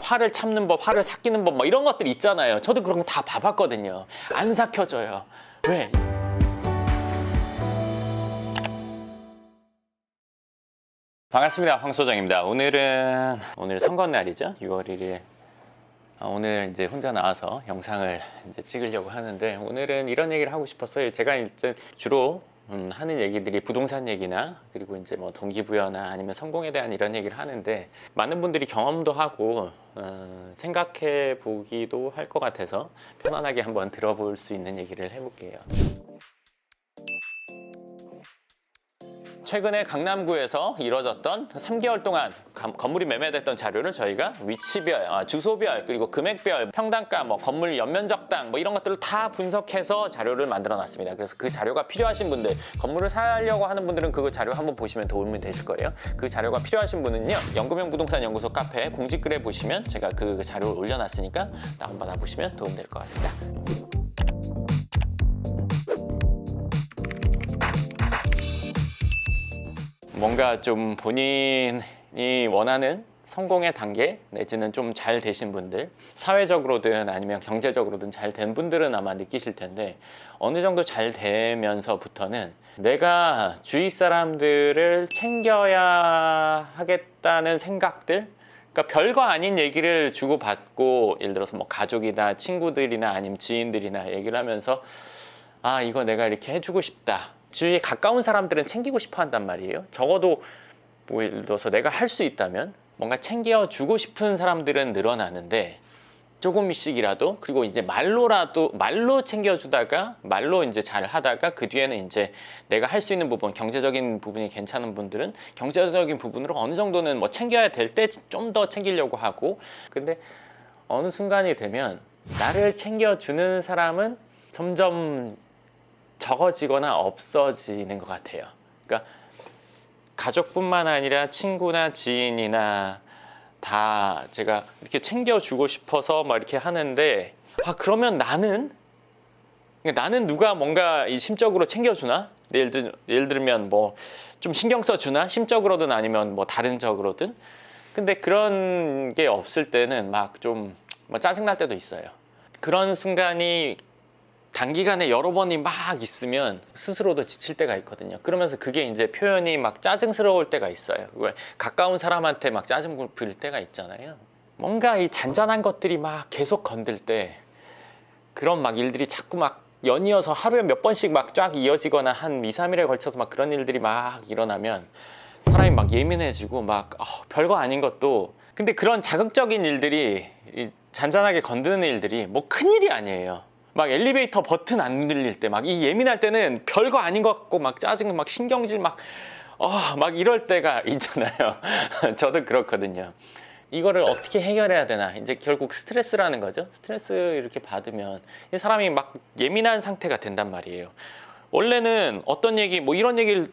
화를 참는 법, 화를 삭히는 법, 뭐 이런 것들 있잖아요. 저도 그런 거 다 봐봤거든요. 안 삭혀져요. 왜? 반갑습니다. 황소정입니다. 오늘 선거날이죠. 6월 1일. 오늘 이제 혼자 나와서 영상을 이제 찍으려고 하는데, 오늘은 이런 얘기를 하고 싶었어요. 제가 이제 주로 하는 얘기들이 부동산 얘기나, 그리고 이제 뭐 동기부여나 아니면 성공에 대한 이런 얘기를 하는데, 많은 분들이 경험도 하고 생각해 보기도 할 것 같아서 편안하게 한번 들어볼 수 있는 얘기를 해볼게요. 최근에 강남구에서 이뤄졌던 3개월 동안 건물이 매매됐던 자료를 저희가 위치별, 주소별, 그리고 금액별, 평당가, 뭐 건물 연면적당, 뭐 이런 것들을 다 분석해서 자료를 만들어 놨습니다. 그래서 그 자료가 필요하신 분들, 건물을 사려고 하는 분들은 그 자료 한번 보시면 도움이 되실 거예요. 그 자료가 필요하신 분은요, 연구명 부동산 연구소 카페 공지글에 보시면 제가 그 자료를 올려놨으니까 다운받아 보시면 도움될 것 같습니다. 뭔가 좀 본인이 원하는 성공의 단계 내지는 좀 잘 되신 분들, 사회적으로든 아니면 경제적으로든 잘 된 분들은 아마 느끼실 텐데, 어느 정도 잘 되면서부터는 내가 주위 사람들을 챙겨야 하겠다는 생각들, 그러니까 별거 아닌 얘기를 주고받고, 예를 들어서 뭐 가족이나 친구들이나 아니면 지인들이나 얘기를 하면서 이거 내가 이렇게 해주고 싶다, 주위에 가까운 사람들은 챙기고 싶어 한단 말이에요. 적어도 뭐 예를 들어서 내가 할 수 있다면 뭔가 챙겨주고 싶은 사람들은 늘어나는데, 조금씩이라도, 그리고 이제 말로 챙겨주다가 말로 이제 잘 하다가 그 뒤에는 이제 내가 할 수 있는 부분, 경제적인 부분이 괜찮은 분들은 경제적인 부분으로 어느 정도는 뭐 챙겨야 될 때 좀 더 챙기려고 하고, 근데 어느 순간이 되면 나를 챙겨주는 사람은 점점 적어지거나 없어지는 것 같아요. 그러니까 가족뿐만 아니라 친구나 지인이나 다 제가 이렇게 챙겨주고 싶어서 막 이렇게 하는데, 그러면 나는 누가 뭔가 심적으로 챙겨주나? 예를 들면 뭐 좀 신경 써주나? 심적으로든 아니면 뭐 다른 적으로든. 근데 그런 게 없을 때는 막 좀 짜증날 때도 있어요. 그런 순간이 단기간에 여러 번이 막 있으면 스스로도 지칠 때가 있거든요. 그러면서 그게 이제 표현이 막 짜증스러울 때가 있어요. 왜? 가까운 사람한테 막 짜증 부릴 때가 있잖아요. 뭔가 이 잔잔한 것들이 막 계속 건들 때, 그런 막 일들이 자꾸 막 연이어서 하루에 몇 번씩 막 쫙 이어지거나 한 2, 3일에 걸쳐서 막 그런 일들이 막 일어나면 사람이 막 예민해지고 막 별거 아닌 것도, 근데 그런 자극적인 일들이, 잔잔하게 건드는 일들이 뭐 큰일이 아니에요. 막 엘리베이터 버튼 안 눌릴 때, 막 이 예민할 때는 별거 아닌 것 같고 막 짜증, 막 신경질 막 이럴 때가 있잖아요. 저도 그렇거든요. 이거를 어떻게 해결해야 되나, 이제 결국 스트레스라는 거죠. 스트레스 이렇게 받으면 이 사람이 막 예민한 상태가 된단 말이에요. 원래는 어떤 얘기, 뭐 이런 얘기를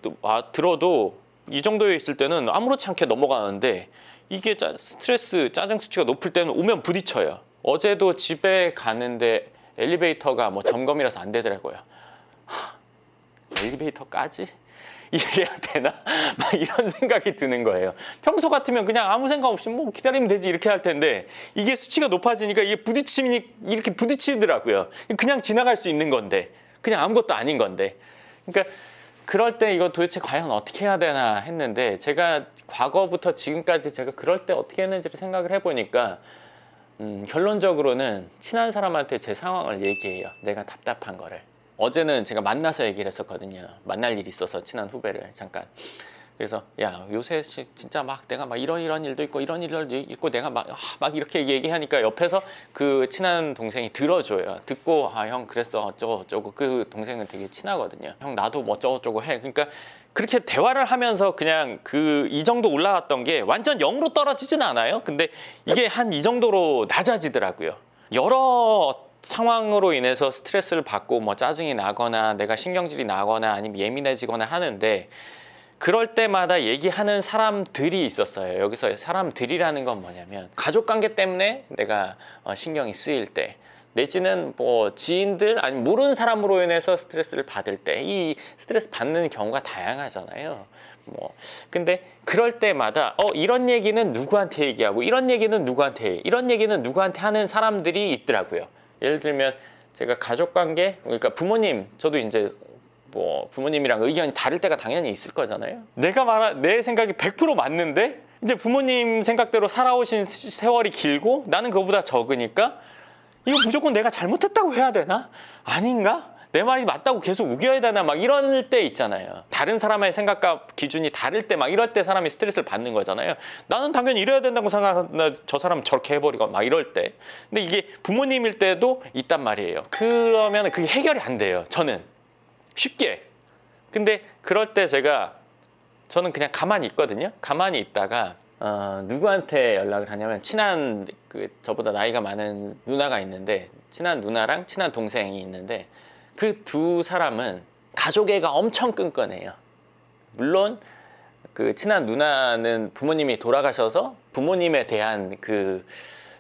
들어도 이 정도에 있을 때는 아무렇지 않게 넘어가는데, 이게 스트레스, 짜증 수치가 높을 때는 오면 부딪혀요. 어제도 집에 가는데 엘리베이터가 뭐 점검이라서 안 되더라고요. 엘리베이터까지? 이래야 되나? 막 이런 생각이 드는 거예요. 평소 같으면 그냥 아무 생각 없이 뭐 기다리면 되지 이렇게 할 텐데, 이게 수치가 높아지니까 이게 이렇게 부딪히더라고요. 그냥 지나갈 수 있는 건데, 그냥 아무것도 아닌 건데. 그러니까 그럴 때 이거 도대체 과연 어떻게 해야 되나 했는데, 제가 과거부터 지금까지 제가 그럴 때 어떻게 했는지를 생각을 해보니까, 결론적으로는 친한 사람한테 제 상황을 얘기해요. 내가 답답한 거를. 어제는 제가 만나서 얘기를 했었거든요. 만날 일이 있어서 친한 후배를 잠깐. 그래서 야, 요새 진짜 막 내가 막 이런 일도 있고 이런 일도 있고 내가 막 이렇게 얘기하니까 옆에서 그 친한 동생이 들어줘요. 듣고 형 그랬어 어쩌고 그 동생은 되게 친하거든요. 형 나도 뭐 어쩌고 해. 그러니까 그렇게 대화를 하면서 그냥 이 정도 올라갔던 게 완전 0으로 떨어지진 않아요. 근데 이게 한 이 정도로 낮아지더라고요. 여러 상황으로 인해서 스트레스를 받고 뭐 짜증이 나거나 내가 신경질이 나거나 아니면 예민해지거나 하는데, 그럴 때마다 얘기하는 사람들이 있었어요. 여기서 사람들이라는 건 뭐냐면, 가족관계 때문에 내가 신경이 쓰일 때, 내지는 뭐 지인들 아니면 모르는 사람으로 인해서 스트레스를 받을 때, 이 스트레스 받는 경우가 다양하잖아요. 뭐 근데 그럴 때마다 이런 얘기는 누구한테 얘기하고 이런 얘기는 누구한테 해, 이런 얘기는 누구한테 하는 사람들이 있더라고요. 예를 들면 제가 가족관계, 그러니까 부모님, 저도 이제 뭐 부모님이랑 의견이 다를 때가 당연히 있을 거잖아요. 내가 말한 내 생각이 100% 맞는데 이제 부모님 생각대로 살아오신 세월이 길고 나는 그거보다 적으니까 이거 무조건 내가 잘못했다고 해야 되나? 아닌가? 내 말이 맞다고 계속 우겨야 되나? 막 이럴 때 있잖아요. 다른 사람의 생각과 기준이 다를 때 막 이럴 때 사람이 스트레스를 받는 거잖아요. 나는 당연히 이래야 된다고 생각하는데 저 사람은 저렇게 해버리고 막 이럴 때. 근데 이게 부모님일 때도 있단 말이에요. 그러면 그게 해결이 안 돼요. 저는 쉽게. 근데 그럴 때 저는 그냥 가만히 있거든요. 가만히 있다가 누구한테 연락을 하냐면 친한 저보다 나이가 많은 누나가 있는데 친한 누나랑 친한 동생이 있는데 그 두 사람은 가족애가 엄청 끈끈해요. 물론 그 친한 누나는 부모님이 돌아가셔서 부모님에 대한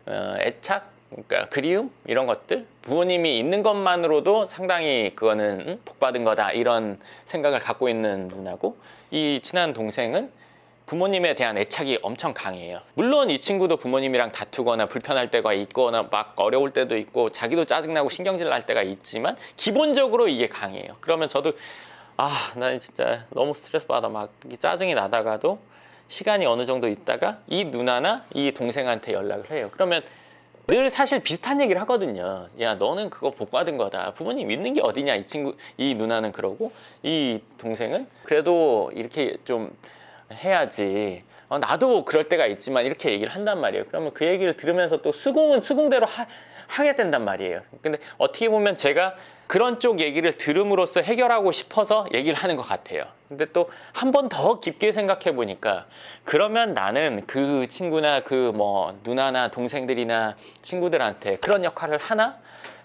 애착, 그러니까 그리움 이런 것들 부모님이 있는 것만으로도 상당히 그거는 복받은 거다 이런 생각을 갖고 있는 누나고 이 친한 동생은 부모님에 대한 애착이 엄청 강해요. 물론 이 친구도 부모님이랑 다투거나 불편할 때가 있거나 막 어려울 때도 있고 자기도 짜증나고 신경질 날 때가 있지만 기본적으로 이게 강해요. 그러면 저도 나 진짜 너무 스트레스 받아 막 짜증이 나다가도 시간이 어느 정도 있다가 이 누나나 이 동생한테 연락을 해요. 그러면 늘 사실 비슷한 얘기를 하거든요. 야, 너는 그거 복받은 거다. 부모님 있는 게 어디냐. 이 누나는 그러고 이 동생은 그래도 이렇게 좀 해야지. 나도 그럴 때가 있지만 이렇게 얘기를 한단 말이에요. 그러면 그 얘기를 들으면서 또 수긍은 수긍대로 하게 된단 말이에요. 근데 어떻게 보면 제가 그런 쪽 얘기를 들음으로써 해결하고 싶어서 얘기를 하는 것 같아요. 근데 또 한 번 더 깊게 생각해 보니까 그러면 나는 그 친구나 누나나 동생들이나 친구들한테 그런 역할을 하나?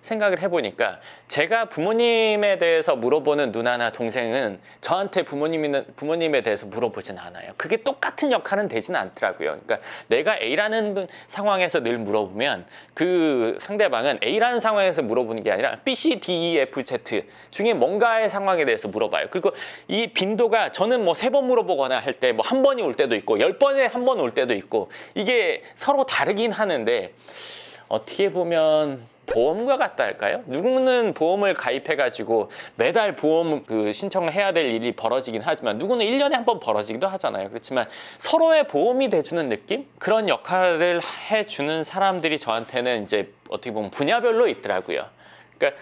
생각을 해보니까 제가 부모님에 대해서 물어보는 누나나 동생은 저한테 부모님에 대해서 물어보진 않아요. 그게 똑같은 역할은 되지는 않더라고요. 그러니까 내가 A라는 상황에서 늘 물어보면 그 상대방은 A라는 상황에서 물어보는 게 아니라 B, C, D, E, F, Z 중에 뭔가의 상황에 대해서 물어봐요. 그리고 이 빈도가 저는 3번 물어보거나 할 때 한 번이 올 때도 있고 10번에 한 번 올 때도 있고 이게 서로 다르긴 하는데 어떻게 보면 보험과 같다 할까요? 누구는 보험을 가입해가지고 매달 보험 신청을 해야 될 일이 벌어지긴 하지만 누구는 1년에 한 번 벌어지기도 하잖아요. 그렇지만 서로의 보험이 돼주는 느낌? 그런 역할을 해주는 사람들이 저한테는 이제 어떻게 보면 분야별로 있더라고요. 그러니까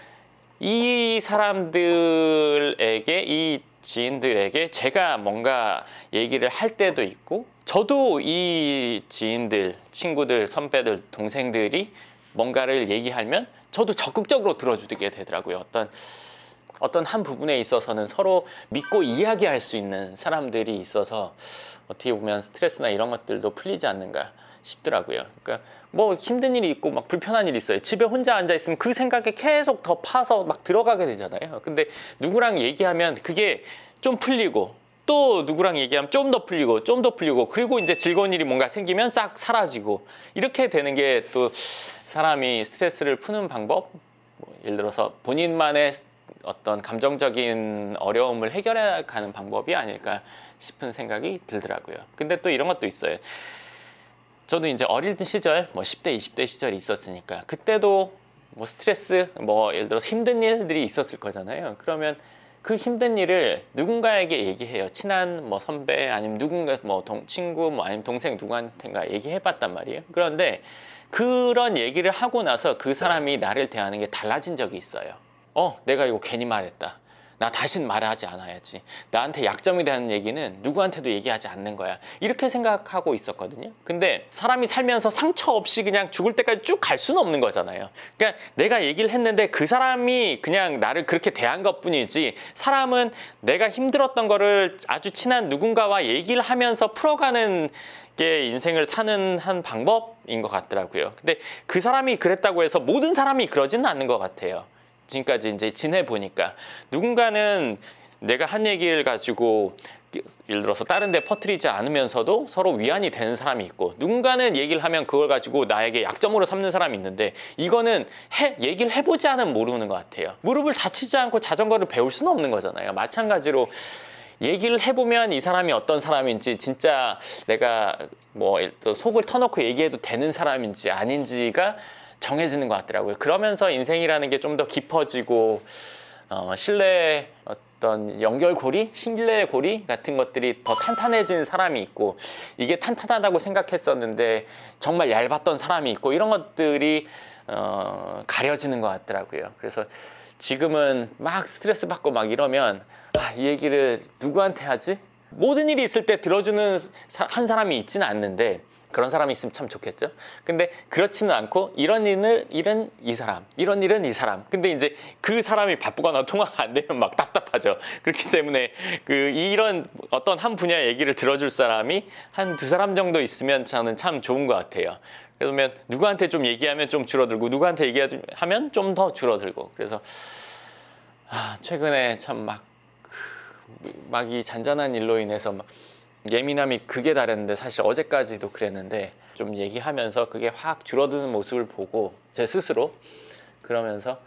이 사람들에게, 이 지인들에게 제가 뭔가 얘기를 할 때도 있고 저도 이 지인들, 친구들, 선배들, 동생들이 뭔가를 얘기하면 저도 적극적으로 들어주게 되더라고요. 어떤 한 부분에 있어서는 서로 믿고 이야기할 수 있는 사람들이 있어서 어떻게 보면 스트레스나 이런 것들도 풀리지 않는가 싶더라고요. 그러니까 힘든 일이 있고 막 불편한 일이 있어요. 집에 혼자 앉아 있으면 그 생각에 계속 더 파서 막 들어가게 되잖아요. 근데 누구랑 얘기하면 그게 좀 풀리고 또 누구랑 얘기하면 좀 더 풀리고 좀 더 풀리고 그리고 이제 즐거운 일이 뭔가 생기면 싹 사라지고 이렇게 되는 게 또 사람이 스트레스를 푸는 방법, 예를 들어서 본인만의 어떤 감정적인 어려움을 해결해 가는 방법이 아닐까 싶은 생각이 들더라고요. 근데 또 이런 것도 있어요. 저도 이제 어릴 시절 10대, 20대 시절이 있었으니까 그때도 스트레스, 예를 들어서 힘든 일들이 있었을 거잖아요. 그러면 그 힘든 일을 누군가에게 얘기해요. 친한 선배 아니면 누군가 친구 아니면 동생 누구한테인가 얘기해봤단 말이에요. 그런데 그런 얘기를 하고 나서 그 사람이 나를 대하는 게 달라진 적이 있어요. 내가 이거 괜히 말했다. 나 다신 말하지 않아야지. 나한테 약점이 되는 얘기는 누구한테도 얘기하지 않는 거야. 이렇게 생각하고 있었거든요. 근데 사람이 살면서 상처 없이 그냥 죽을 때까지 쭉 갈 수는 없는 거잖아요. 그러니까 내가 얘기를 했는데 그 사람이 그냥 나를 그렇게 대한 것뿐이지 사람은 내가 힘들었던 거를 아주 친한 누군가와 얘기를 하면서 풀어가는 게 인생을 사는 한 방법인 것 같더라고요. 근데 그 사람이 그랬다고 해서 모든 사람이 그러지는 않는 것 같아요. 지금까지 이제 지내보니까 누군가는 내가 한 얘기를 가지고 예를 들어서 다른 데 퍼뜨리지 않으면서도 서로 위안이 되는 사람이 있고 누군가는 얘기를 하면 그걸 가지고 나에게 약점으로 삼는 사람이 있는데 이거는 얘기를 해보지 않으면 모르는 것 같아요. 무릎을 다치지 않고 자전거를 배울 수는 없는 거잖아요. 마찬가지로 얘기를 해보면 이 사람이 어떤 사람인지, 진짜 내가 뭐 또 속을 터놓고 얘기해도 되는 사람인지 아닌지가 정해지는 것 같더라고요. 그러면서 인생이라는 게 좀 더 깊어지고 신뢰 어떤 연결고리, 신뢰고리 같은 것들이 더 탄탄해진 사람이 있고, 이게 탄탄하다고 생각했었는데 정말 얇았던 사람이 있고, 이런 것들이 가려지는 것 같더라고요. 그래서 지금은 막 스트레스 받고 막 이러면 이 얘기를 누구한테 하지? 모든 일이 있을 때 들어주는 한 사람이 있지는 않는데, 그런 사람이 있으면 참 좋겠죠. 근데 그렇지는 않고, 이런 일은 이 사람, 이런 일은 이 사람. 근데 이제 그 사람이 바쁘거나 통화가 안 되면 막 답답하죠. 그렇기 때문에 이런 어떤 한 분야 얘기를 들어줄 사람이 한 두 사람 정도 있으면 저는 참 좋은 것 같아요. 그러면 누구한테 좀 얘기하면 좀 줄어들고, 누구한테 얘기하면 좀 더 줄어들고. 그래서 최근에 참 막 이 잔잔한 일로 인해서 막 예민함이 극에 달했는데, 사실 어제까지도 그랬는데, 좀 얘기하면서 그게 확 줄어드는 모습을 보고 제 스스로 그러면서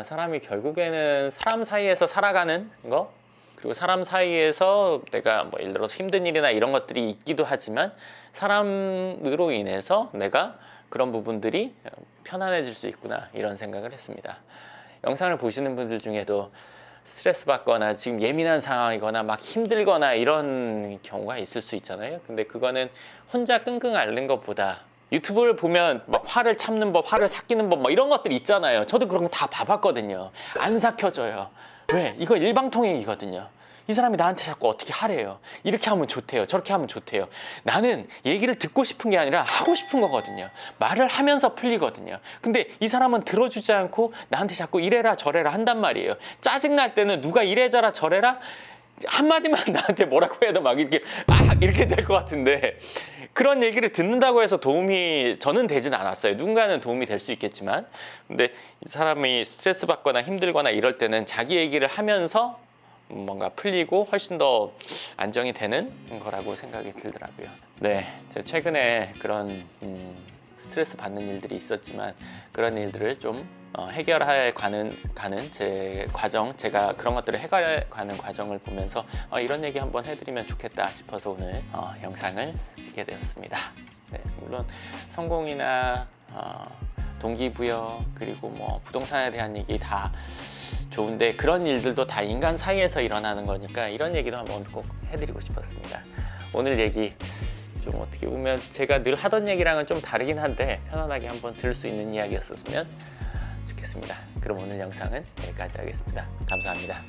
사람이 결국에는 사람 사이에서 살아가는 거, 그리고 사람 사이에서 내가 뭐 예를 들어서 힘든 일이나 이런 것들이 있기도 하지만, 사람으로 인해서 내가 그런 부분들이 편안해질 수 있구나, 이런 생각을 했습니다. 영상을 보시는 분들 중에도 스트레스 받거나 지금 예민한 상황이거나 막 힘들거나 이런 경우가 있을 수 있잖아요. 근데 그거는 혼자 끙끙 앓는 것보다, 유튜브를 보면 막 화를 참는 법, 화를 삭히는 법, 뭐 이런 것들이 있잖아요. 저도 그런 거 다 봐봤거든요. 안 삭혀져요. 왜? 이거 일방통행이거든요. 이 사람이 나한테 자꾸 어떻게 하래요. 이렇게 하면 좋대요. 저렇게 하면 좋대요. 나는 얘기를 듣고 싶은 게 아니라 하고 싶은 거거든요. 말을 하면서 풀리거든요. 근데 이 사람은 들어주지 않고 나한테 자꾸 이래라 저래라 한단 말이에요. 짜증날 때는 누가 이래저라 저래라 한마디만 나한테 뭐라고 해도 막 이렇게 될 것 같은데, 그런 얘기를 듣는다고 해서 도움이 저는 되진 않았어요. 누군가는 도움이 될 수 있겠지만, 근데 이 사람이 스트레스 받거나 힘들거나 이럴 때는 자기 얘기를 하면서 뭔가 풀리고 훨씬 더 안정이 되는 거라고 생각이 들더라고요. 네, 제가 최근에 그런 스트레스 받는 일들이 있었지만, 그런 일들을 좀 해결해 가는 제 과정, 제가 그런 것들을 해결해 가는 과정을 보면서 이런 얘기 한번 해드리면 좋겠다 싶어서 오늘 영상을 찍게 되었습니다. 네, 물론 성공이나 동기부여, 그리고 뭐 부동산에 대한 얘기 다 좋은데, 그런 일들도 다 인간 사이에서 일어나는 거니까 이런 얘기도 한번 꼭 해드리고 싶었습니다. 오늘 얘기 좀 어떻게 보면 제가 늘 하던 얘기랑은 좀 다르긴 한데, 편안하게 한번 들을 수 있는 이야기였었으면 좋겠습니다. 그럼 오늘 영상은 여기까지 하겠습니다. 감사합니다.